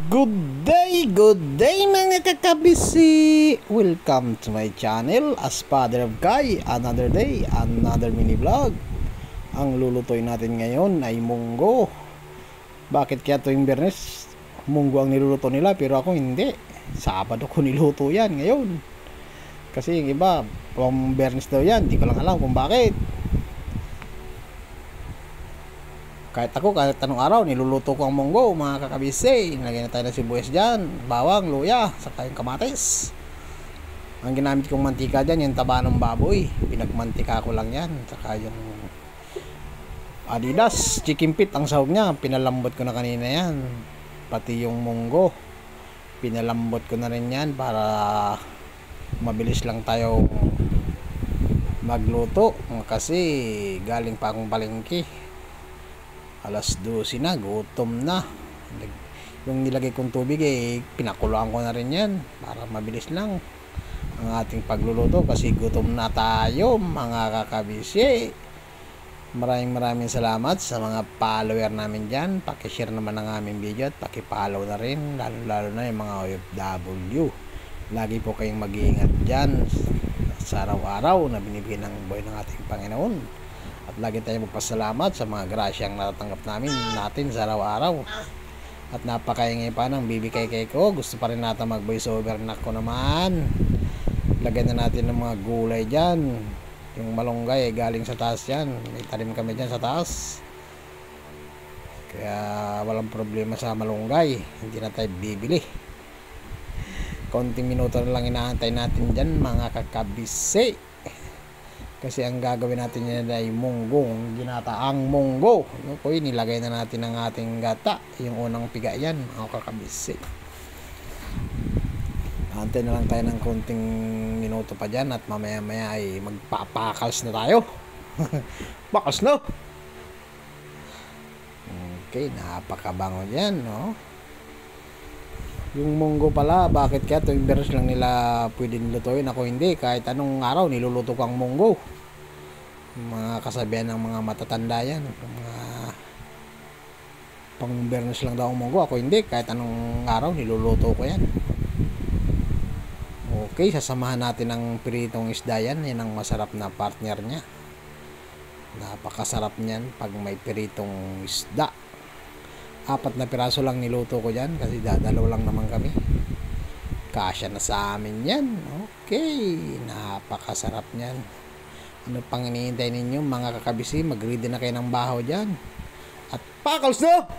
Good day mga kakabisi! Welcome to my channel as Father of Guy. Another day, another mini vlog. Ang lulutuin natin ngayon ay munggo. Bakit kaya tuwing Biyernes munggo ang niluluto nila pero ako hindi? Sabado ko niluto yan ngayon. Kasi yung iba, pang Biyernes daw yan. Di ko lang alam kung bakit. Kahit anong araw, niluluto ko ang munggo, mga kakabise. Nilagay na tayo ng sibuyas dyan, bawang, luya, saka yung kamatis. Ang ginamit kong mantika dyan, yung taba ng baboy. Pinagmantika ko lang yan. Saka yung Adidas, chicken feet, ang sahog niya. Pinalambot ko na kanina yan. Pati yung munggo, pinalambot ko na rin yan para mabilis lang tayo magluto. Kasi galing pa akong palengke. Alas 12 na, gutom na. Yung nilagay kong tubig pinakuluan ko na rin yan para mabilis lang ang ating pagluluto kasi gutom na tayo mga kakabisi. Maraming salamat sa mga follower namin dyan. Pakishare naman ang aming video at pakipollow na rin, lalo na yung mga OFW. Lagi po kayong mag-iingat dyan sa araw-araw na binibigyan ng buhay ng ating Panginoon. At lagi tayong magpasalamat sa mga grasyang natatanggap natin sa araw-araw. At napakaingay pa ng BBKK ko. Gusto pa rin natin mag voice over na ko naman. Lagyan na natin ng mga gulay dyan. Yung malunggay galing sa taas yan. May talim kami dyan sa taas. Kaya walang problema sa malunggay. Hindi na tayo bibili. Konting minuto na lang inaantay natin dyan mga kakabisi. Kasi ang gagawin natin yan ay munggo, ginataang munggo. Yung po nilagay na natin ang ating gata. Yung unang piga yan, mga kakabisi. Antay na lang tayo ng konting minuto pa dyan at mamaya ay magpapakals na tayo. Bakals na! Okay, napakabango yan, no? Yung munggo pala, bakit kaya tuwing Biyernes lang nila pwede nilutuin? Ako hindi, kahit anong araw niluluto ko ang munggo. Mga kasabihan ng mga matatanda yan. Mga pang Biyernes lang daw ang munggo. Ako hindi, kahit anong araw niluluto ko yan. Okay, sasamahan natin ng piritong isda yan. Yan ang masarap na partner niya. Napakasarap niyan pag may piritong isda. 4 na piraso lang niluto ko dyan kasi dadalaw lang naman kami. Kasya na sa amin yan. Okay, napakasarap niyan. Ano pang iniintay ninyo mga kakabisi? Mag-ready na kayo ng bahaw dyan. At pakals na!